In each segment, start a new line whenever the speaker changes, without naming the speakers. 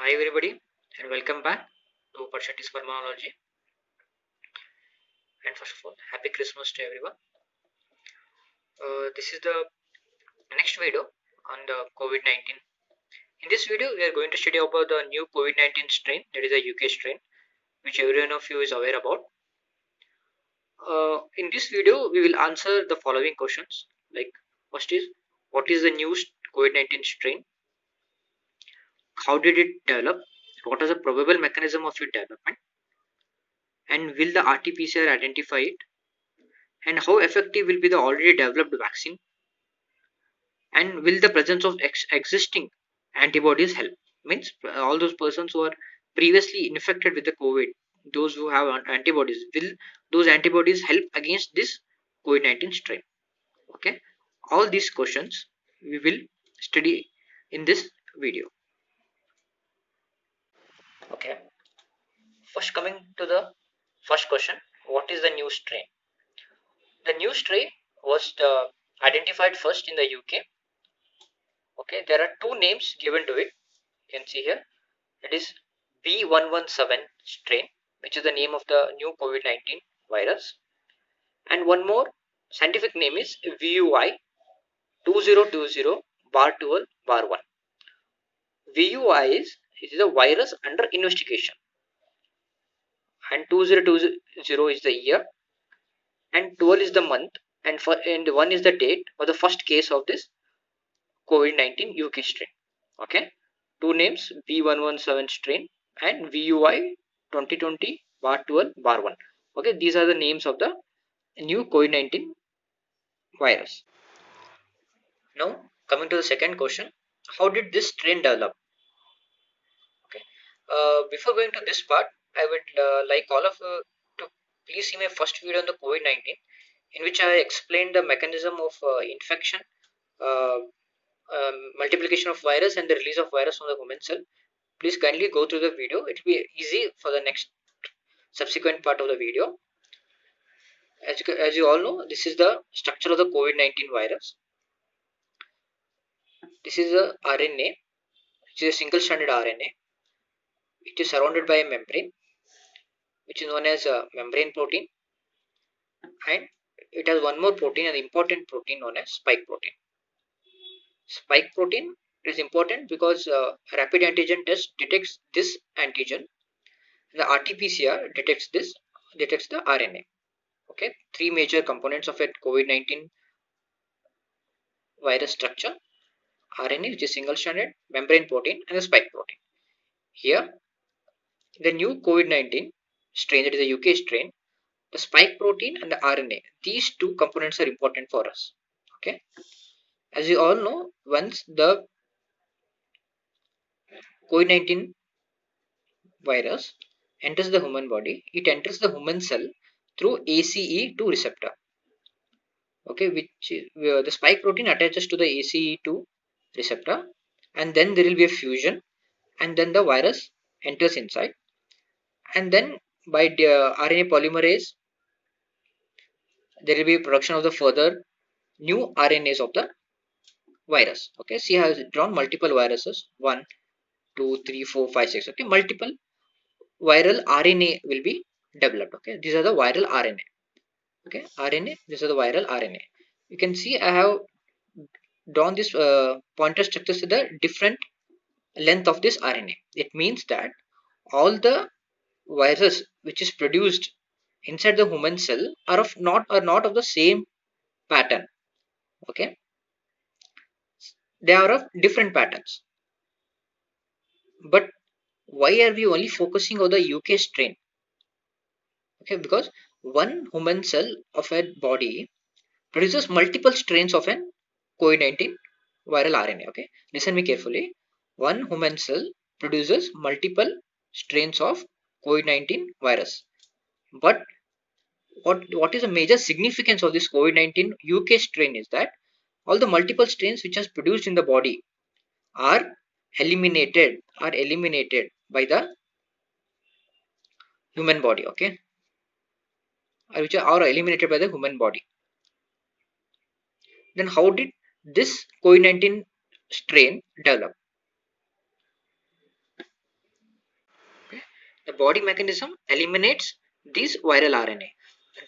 Hi everybody and welcome back to Percentage Pulmonology. And first of all, happy Christmas to everyone. This is the next video on the COVID-19. In this video, we are going to study about the new COVID-19 strain, that is a UK strain, which every one of you is aware about. In this video, we will answer the following questions. Like, first is, what is the new COVID-19 strain? How did it develop? What is the probable mechanism of its development? And will the RT-PCR identify it? And how effective will be the already developed vaccine? And will the presence of existing antibodies help? Means all those persons who are previously infected with the COVID, those who have antibodies, will those antibodies help against this COVID-19 strain? Okay, all these questions we will study in this video. Okay, first coming to the first question, what is the new strain? The new strain was identified first in the UK. Okay, there are two names given to it. You can see here. It is B117 strain, which is the name of the new COVID-19 virus. And one more scientific name is VUI 2020 bar 12 bar 1. VUI is the virus under investigation, and 2020 is the year, and 12 is the month, and 1 is the date of the first case of this COVID-19 UK strain. Okay, two names, B117 strain and VUI 2020 bar 12 bar 1. Okay, these are the names of the new COVID-19 virus. Now coming to the second question, how did this strain develop? Okay, before going to this part, I would like all of you to please see my first video on the COVID-19, in which I explained the mechanism of infection, uh, multiplication of virus, and the release of virus from the human cell. Please kindly go through the video. It will be easy for the next subsequent part of the video. As you all know, this is the structure of the COVID-19 virus. This is a RNA, which is a single stranded RNA. It is surrounded by a membrane, which is known as a membrane protein, and it has one more protein, an important protein known as spike protein. Spike protein is important because rapid antigen test detects this antigen. The RT-PCR detects the RNA. Okay, three major components of a COVID-19 virus structure: RNA, which is single stranded, membrane protein, and the spike protein. Here, the new COVID-19 strain, that is a UK strain, the spike protein and the RNA, these two components are important for us. Okay, as you all know, once the COVID-19 virus enters the human body, it enters the human cell through ACE2 receptor. Okay, which is, the spike protein attaches to the ACE2 receptor, and then there will be a fusion, and then the virus enters inside, and then by the RNA polymerase there will be production of the further new RNAs of the virus. Okay, see how it's drawn multiple viruses, 1 2 3 4 5 6. Okay, multiple viral RNA will be developed. Okay, these are the viral RNA. Okay, RNA, these are the viral RNA. You can see I have drawn this pointer structures to the different length of this RNA. It means that all the virus which is produced inside the human cell are not of the same pattern. Okay, they are of different patterns. But why are we only focusing on the UK strain? Okay, because one human cell of a body produces multiple strains of an COVID-19 viral RNA. Okay, listen me carefully. One human cell produces multiple strains of COVID-19 virus. But what is the major significance of this COVID-19 UK strain is that all the multiple strains which are produced in the body are eliminated by the human body. Okay, which are eliminated by the human body. Then how did this COVID-19 strain develop? body mechanism eliminates these viral RNA.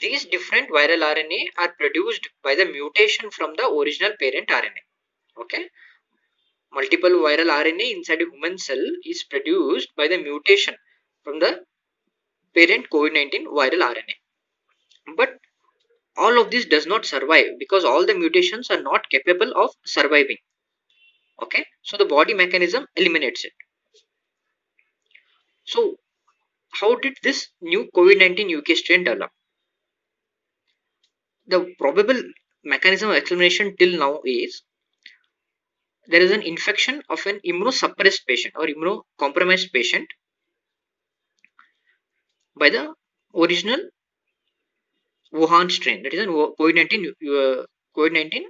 These different viral RNA are produced by the mutation from the original parent RNA. Okay, multiple viral RNA inside a human cell is produced by the mutation from the parent COVID-19 viral RNA. But all of this does not survive because all the mutations are not capable of surviving. Okay, so the body mechanism eliminates it. So how did this new COVID-19 UK strain develop? The probable mechanism of explanation till now is there is an infection of an immunosuppressed patient or immunocompromised patient by the original Wuhan strain, that is a COVID-19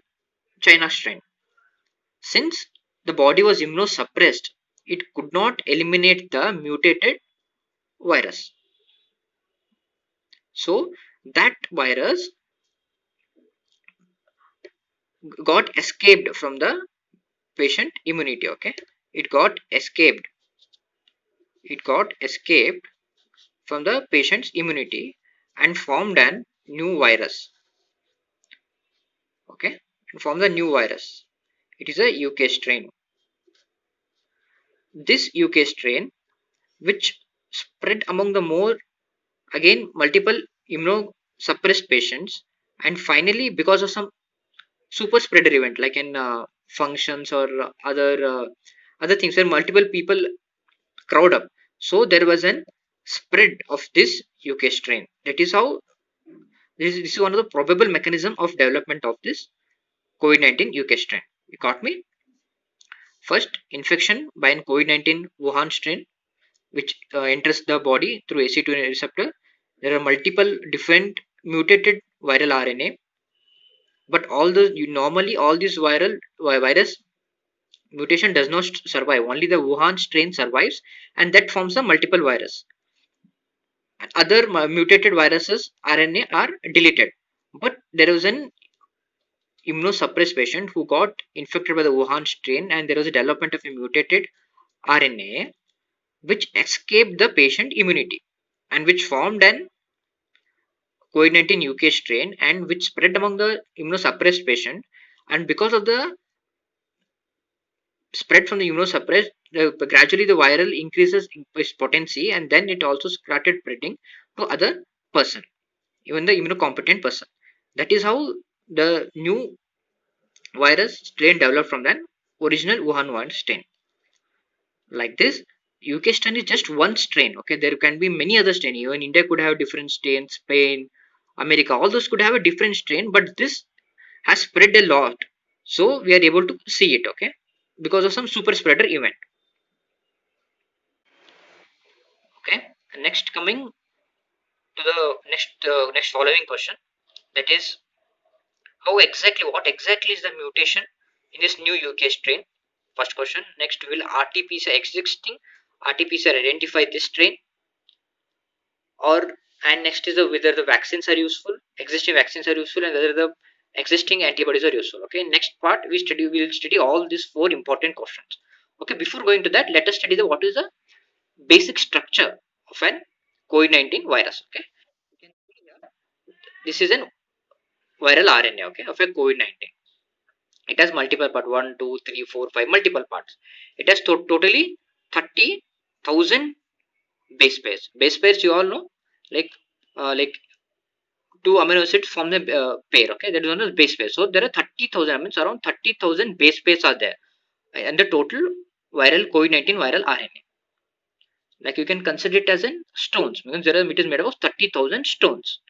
China strain. Since the body was immunosuppressed, it could not eliminate the mutated virus. So that virus got escaped from the patient immunity. Okay, it got escaped. It got escaped from the patient's immunity and formed an new virus. Okay, and formed the new virus. It is a UK strain. This UK strain, which spread among the more again multiple immunosuppressed patients, and finally because of some super spreader event like in functions or other things where multiple people crowd up, so there was an spread of this UK strain. That is how this is one of the probable mechanism of development of this COVID-19 UK strain. You got me? First, infection by an COVID-19 Wuhan strain, which enters the body through AC2 receptor. There are multiple different mutated viral RNA, but normally all these virus mutation does not survive. Only the Wuhan strain survives, and that forms a multiple virus. And other mutated viruses RNA are deleted. But there was an immunosuppressed patient who got infected by the Wuhan strain, and there was a development of a mutated RNA which escaped the patient immunity and which formed an COVID-19 UK strain and which spread among the immunosuppressed patient. And because of the spread from the immunosuppressed, gradually the viral increases its potency, and then it also started spreading to other person, even the immunocompetent person. That is how the new virus strain developed from the original Wuhan 1 strain. Like this, UK strain is just one strain. Okay, there can be many other strain. Even India could have different strains, Spain, America, all those could have a different strain, but this has spread a lot. So we are able to see it, okay, because of some super spreader event. Okay, next coming to the next following question, that is what exactly is the mutation in this new UK strain? First question. Next, will RT-PCR existing RT-PCR identify this strain? Or and next is whether the vaccines are useful, existing vaccines are useful, and whether the existing antibodies are useful. Okay, next part we'll study all these four important questions. Okay, before going to that, let us study what is the basic structure of an COVID-19 virus. Okay, this is an viral RNA, okay, of a COVID-19. It has multiple parts, 1, 2, 3, 4, 5, multiple parts. It has totally 30,000 base pairs. Base pairs you all know, like two amino acids form the pair. Okay, that is known as base pair. So there are 30,000, means around 30,000 base pairs are there, and the total viral COVID-19 viral RNA. Like you can consider it as in stones, because it is made up of 30,000 stones.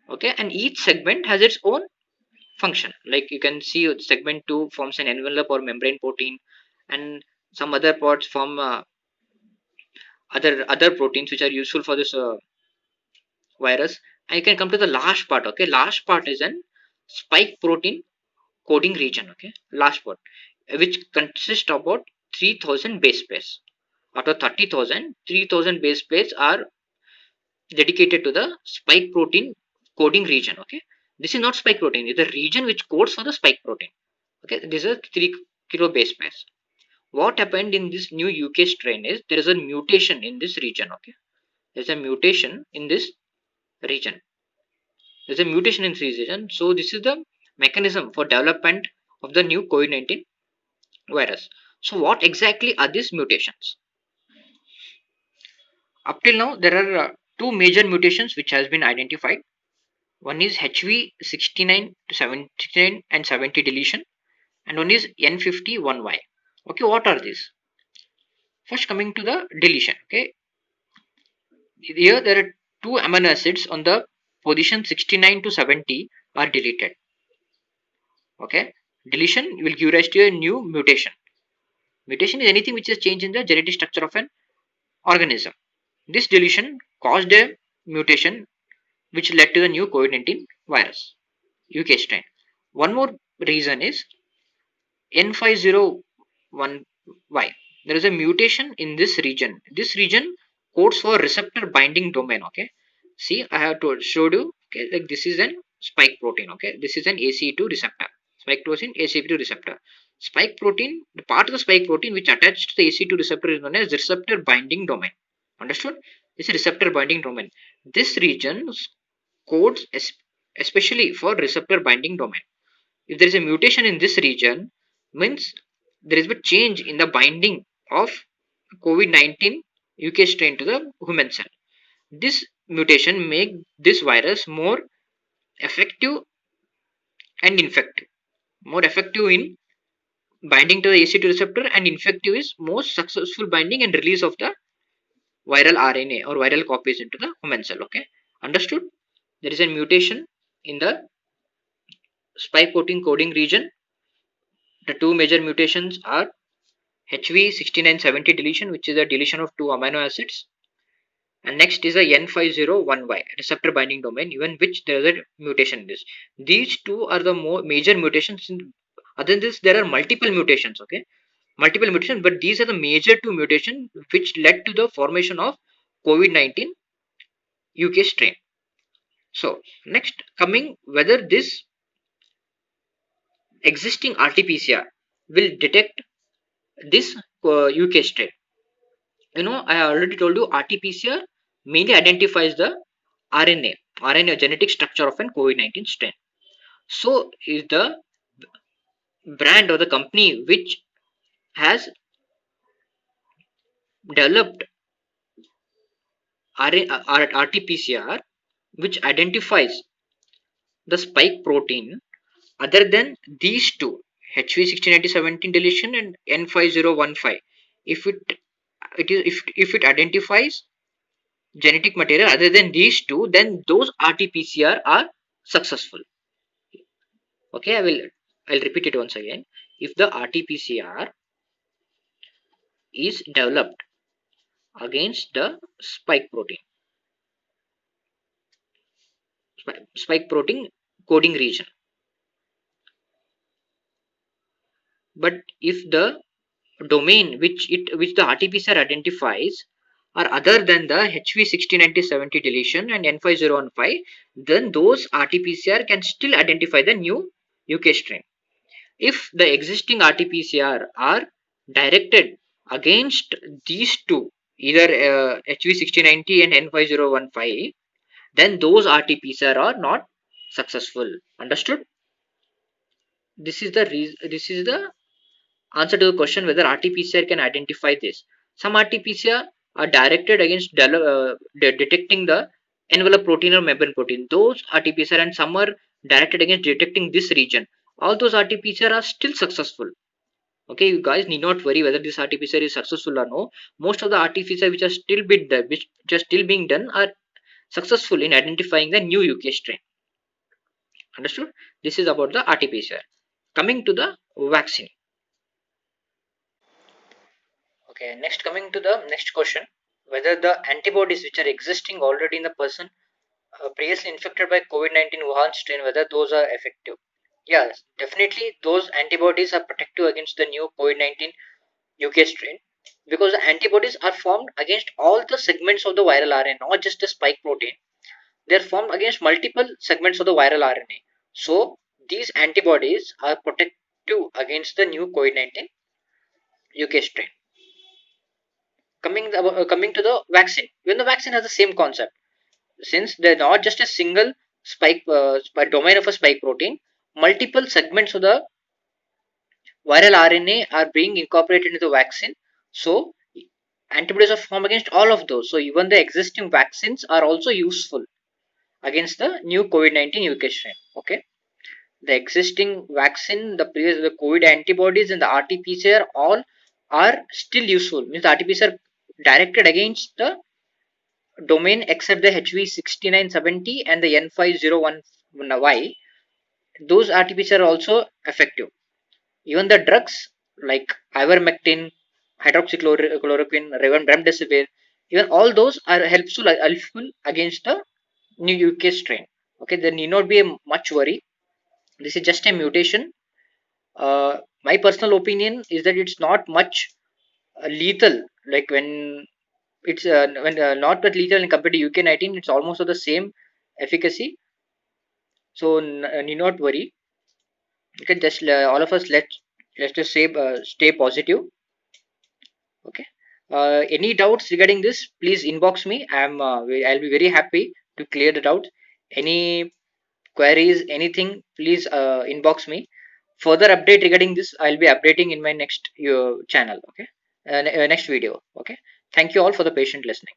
Okay, and each segment has its own function. Like you can see segment 2 forms an envelope or membrane protein, and some other parts form other proteins which are useful for this virus. And you can come to the last part. Okay, last part is an spike protein coding region. Okay, last part, which consists of about 3,000 base pairs. Out of 30,000, 3,000 base pairs are dedicated to the spike protein coding region. Okay, this is not spike protein, it's the region which codes for the spike protein. Okay, this is 3 kilo base pairs. What happened in this new UK strain is there is a mutation in this region. Okay, there's a mutation in this region. There's a mutation in this region. So this is the mechanism for development of the new COVID-19 virus. So what exactly are these mutations? Up till now, there are two major mutations which has been identified. One is HV69 to 79 and 70 deletion, and one is N51Y. Okay, what are these? First, coming to the deletion. Okay, here there are two amino acids on the position 69 to 70 are deleted. Okay, deletion will give rise to a new mutation. Mutation is anything which is change in the genetic structure of an organism. This deletion caused a mutation which led to the new COVID-19 virus, UK strain. One more reason is N501Y. There is a mutation in this region. This region codes for receptor binding domain. Okay, see, I have showed you. Okay, like this is an spike protein. Okay, this is an ACE2 receptor. Spike protein ACE2 receptor. Spike protein, the part of the spike protein which attached to the ACE2 receptor is known as receptor binding domain. Understood? This is receptor binding domain. This region codes especially for receptor binding domain. If there is a mutation in this region, means there is a change in the binding of COVID-19 UK strain to the human cell. This mutation make this virus more effective and infective. More effective in binding to the ACE2 receptor, and infective is most successful binding and release of the viral RNA or viral copies into the human cell. Okay, understood? There is a mutation in the spike protein coding region. The two major mutations are HV6970 deletion, which is a deletion of two amino acids, and next is a N501Y receptor binding domain, even which there is a mutation in this. These two are the major mutations. Other than this, there are multiple mutations. Okay, multiple mutations, but these are the major two mutations which led to the formation of COVID-19 UK strain. So next, coming whether this existing RT-PCR will detect this UK strain. I already told you RT-PCR mainly identifies the RNA genetic structure of an COVID-19 strain. So is the brand or the company which has developed RT-PCR which identifies the spike protein other than these two, HV169017 deletion and N5015. If if it identifies genetic material other than these two, then those RT-PCR are successful. Okay, I'll repeat it once again. If the RT-PCR is developed against the spike protein coding region, but if the domain which the RT-PCR identifies are other than the HV169070 deletion and N5015, then those RT-PCR can still identify the new UK strain. If the existing RT-PCR are directed against these two, either HV6090 and N5015, then those RT-PCR are not successful. Understood? This is the answer to the question whether RT-PCR can identify this. Some RT-PCR are directed against detecting the envelope protein or membrane protein. Those RT-PCR, and some are directed against detecting this region. All those RT-PCR are still successful. Okay, you guys need not worry whether this RT-PCR is successful or no. Most of the RT-PCR which are still being done are successful in identifying the new UK strain. Understood? This is about the RT-PCR. Coming to the vaccine. Okay, next, coming to the next question, whether the antibodies which are existing already in the person previously infected by COVID-19 Wuhan strain, whether those are effective. Yes, definitely those antibodies are protective against the new COVID-19 UK strain, because the antibodies are formed against all the segments of the viral RNA, not just the spike protein. They are formed against multiple segments of the viral RNA. So these antibodies are protective against the new COVID-19 UK strain. Coming to the vaccine, even the vaccine has the same concept. Since they're not just a single domain of a spike protein, multiple segments of the viral RNA are being incorporated into the vaccine. So antibodies are formed against all of those. So even the existing vaccines are also useful against the new COVID-19 UK strain. Okay, the existing vaccine, the COVID antibodies and the RT-PCR all are still useful. Means the RT-PCR directed against the domain except the HV6970 and the N501Y. Those RT-PCR are also effective. Even the drugs like ivermectin, hydroxychloroquine, remdesivir, even all those are helpful against the new UK strain. Okay, there need not be a much worry. This is just a mutation. My personal opinion is that it's not much lethal. Like when not that lethal in compared to UK-19, it's almost of the same efficacy. So need not worry. Okay, just all of us let's just say stay positive. Okay. Any doubts regarding this? Please inbox me. I'll be very happy to clear the doubt. Any queries, anything, please inbox me. Further update regarding this, I'll be updating in my next channel. Okay, next video. Okay. Thank you all for the patient listening.